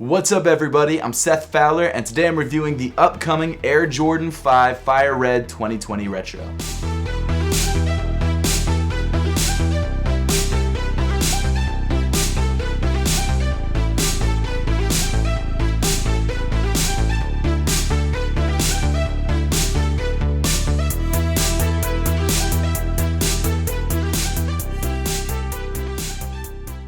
What's up everybody, I'm Seth Fowler and today I'm reviewing the upcoming Air Jordan 5 Fire Red 2020 Retro.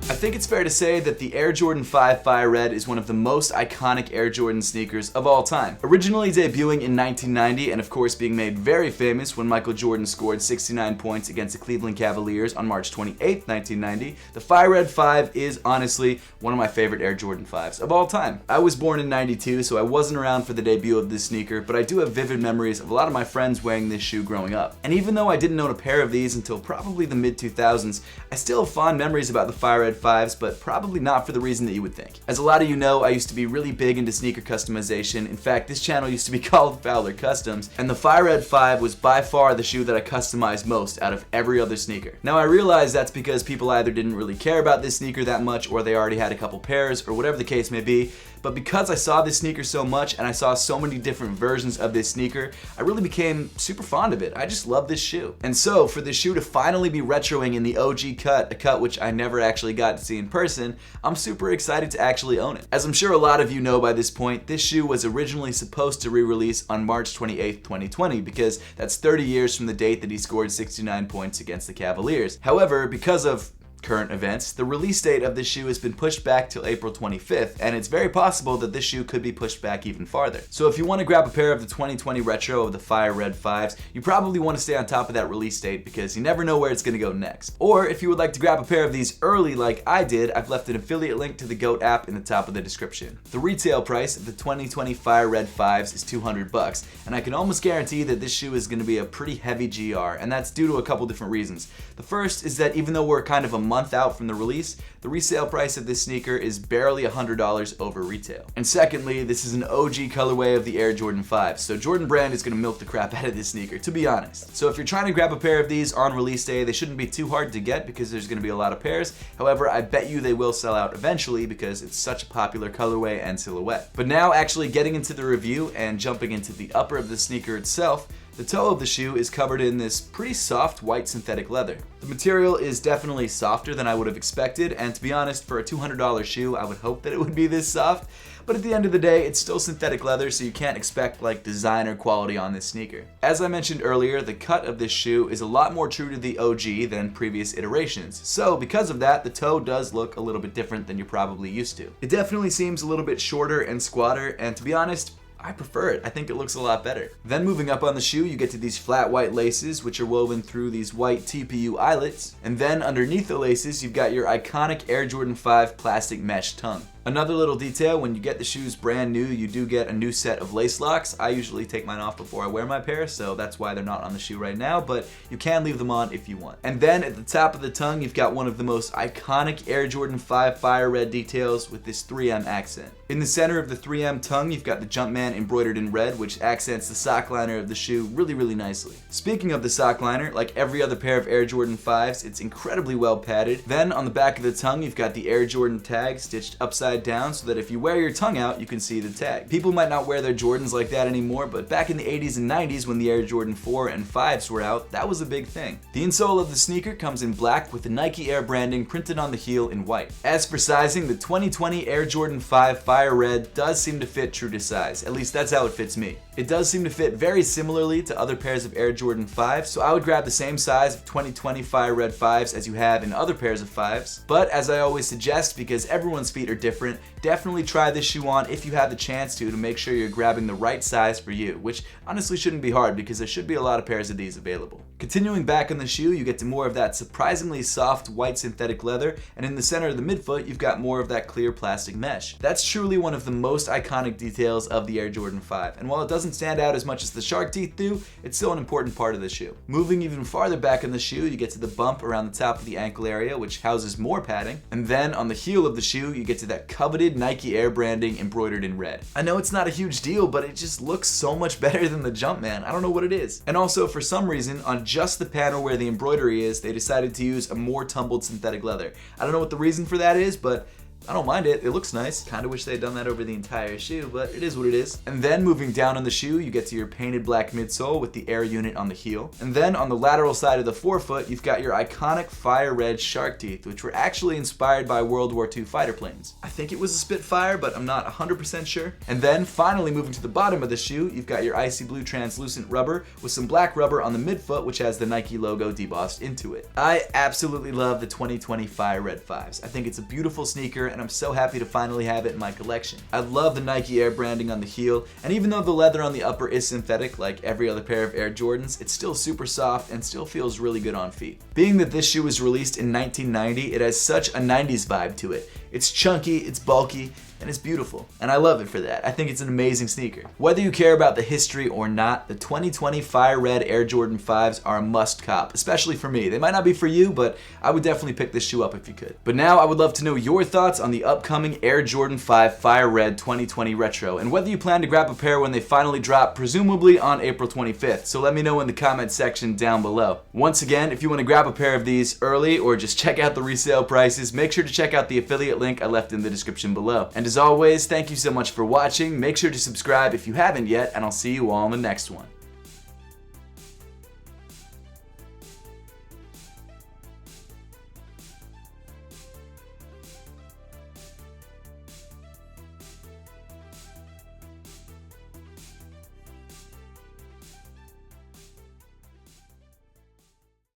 I think it's fair to say that the Air Jordan 5 Fire Red is one of the most iconic Air Jordan sneakers of all time. Originally debuting in 1990 and of course being made very famous when Michael Jordan scored 69 points against the Cleveland Cavaliers on March 28, 1990, the Fire Red 5 is honestly one of my favorite Air Jordan 5s of all time. I was born in 92, so I wasn't around for the debut of this sneaker, but I do have vivid memories of a lot of my friends wearing this shoe growing up. And even though I didn't own a pair of these until probably the mid-2000s, I still have fond memories about the Fire Red 5s, but probably not for the reason that you would think. As a lot of you know, I used to be really big into sneaker customization. In fact, this channel used to be called Fowler Customs, and the Fire Red 5 was by far the shoe that I customized most out of every other sneaker. Now I realize that's because people either didn't really care about this sneaker that much, or they already had a couple pairs, or whatever the case may be, but because I saw this sneaker so much and I saw so many different versions of this sneaker, I really became super fond of it. I just love this shoe. And so for this shoe to finally be retroing in the OG cut, a cut which I never actually got to see in person, I'm super excited to actually own it. As I'm sure a lot of you know by this point, this shoe was originally supposed to re-release on March 28, 2020 because that's 30 years from the date that he scored 69 points against the Cavaliers. However, because of current events, the release date of this shoe has been pushed back till April 25th, and it's very possible that this shoe could be pushed back even farther. So if you want to grab a pair of the 2020 retro of the Fire Red 5s, you probably want to stay on top of that release date because you never know where it's going to go next. Or if you would like to grab a pair of these early like I did, I've left an affiliate link to the GOAT app in the top of the description. The retail price of the 2020 Fire Red 5s is $200, and I can almost guarantee that this shoe is going to be a pretty heavy GR, and that's due to a couple different reasons. The first is that even though we're kind of a month out from the release, the resale price of this sneaker is barely $100 over retail. And secondly, this is an OG colorway of the Air Jordan 5, so Jordan Brand is going to milk the crap out of this sneaker, to be honest. So if you're trying to grab a pair of these on release day, they shouldn't be too hard to get because there's going to be a lot of pairs. However, I bet you they will sell out eventually because it's such a popular colorway and silhouette. But now actually getting into the review and jumping into the upper of the sneaker itself, the toe of the shoe is covered in this pretty soft white synthetic leather. The material is definitely softer than I would have expected, and to be honest, for a $200 shoe, I would hope that it would be this soft. But at the end of the day, it's still synthetic leather, so you can't expect like designer quality on this sneaker. As I mentioned earlier, the cut of this shoe is a lot more true to the OG than previous iterations. So because of that, the toe does look a little bit different than you're probably used to. It definitely seems a little bit shorter and squatter, and to be honest, I prefer it. I think it looks a lot better. Then moving up on the shoe, you get to these flat white laces, which are woven through these white TPU eyelets. And then underneath the laces, you've got your iconic Air Jordan 5 plastic mesh tongue. Another little detail, when you get the shoes brand new, you do get a new set of lace locks. I usually take mine off before I wear my pair, so that's why they're not on the shoe right now, but you can leave them on if you want. And then at the top of the tongue, you've got one of the most iconic Air Jordan 5 Fire Red details with this 3M accent. In the center of the 3M tongue, you've got the Jumpman embroidered in red, which accents the sock liner of the shoe really, really nicely. Speaking of the sock liner, like every other pair of Air Jordan 5s, it's incredibly well padded. Then on the back of the tongue, you've got the Air Jordan tag stitched upside down so that if you wear your tongue out, you can see the tag. People might not wear their Jordans like that anymore, but back in the 80s and 90s when the Air Jordan 4 and 5s were out, that was a big thing. The insole of the sneaker comes in black with the Nike Air branding printed on the heel in white. As for sizing, the 2020 Air Jordan 5 Fire Red does seem to fit true to size. At least that's how it fits me. It does seem to fit very similarly to other pairs of Air Jordan 5s, so I would grab the same size of 2020 Fire Red 5s as you have in other pairs of 5s. But as I always suggest, because everyone's feet are different, definitely try this shoe on if you have the chance to make sure you're grabbing the right size for you, which honestly shouldn't be hard because there should be a lot of pairs of these available. Continuing back on the shoe, you get to more of that surprisingly soft white synthetic leather, and in the center of the midfoot, you've got more of that clear plastic mesh. That's truly one of the most iconic details of the Air Jordan 5, and while it doesn't stand out as much as the shark teeth do, it's still an important part of the shoe. Moving even farther back in the shoe, you get to the bump around the top of the ankle area, which houses more padding, and then on the heel of the shoe, you get to that coveted Nike Air branding embroidered in red. I know it's not a huge deal, but it just looks so much better than the Jumpman. I don't know what it is. And also, for some reason, on just the panel where the embroidery is, they decided to use a more tumbled synthetic leather. I don't know what the reason for that is, but I don't mind it. It looks nice. Kinda wish they had done that over the entire shoe, but it is what it is. And then moving down on the shoe, you get to your painted black midsole with the air unit on the heel. And then on the lateral side of the forefoot, you've got your iconic fire red shark teeth, which were actually inspired by World War II fighter planes. I think it was a Spitfire, but I'm not 100% sure. And then finally moving to the bottom of the shoe, you've got your icy blue translucent rubber with some black rubber on the midfoot, which has the Nike logo debossed into it. I absolutely love the 2020 Fire Red 5s. I think it's a beautiful sneaker, and I'm so happy to finally have it in my collection. I love the Nike Air branding on the heel, and even though the leather on the upper is synthetic like every other pair of Air Jordans, it's still super soft and still feels really good on feet. Being that this shoe was released in 1990, it has such a 90s vibe to it. It's chunky, it's bulky, and it's beautiful. And I love it for that. I think it's an amazing sneaker. Whether you care about the history or not, the 2020 Fire Red Air Jordan 5s are a must cop, especially for me. They might not be for you, but I would definitely pick this shoe up if you could. But now I would love to know your thoughts on the upcoming Air Jordan 5 Fire Red 2020 Retro, and whether you plan to grab a pair when they finally drop, presumably on April 25th. So let me know in the comment section down below. Once again, if you want to grab a pair of these early or just check out the resale prices, make sure to check out the affiliate link I left in the description below. And as always, thank you so much for watching. Make sure to subscribe if you haven't yet, and I'll see you all in the next one.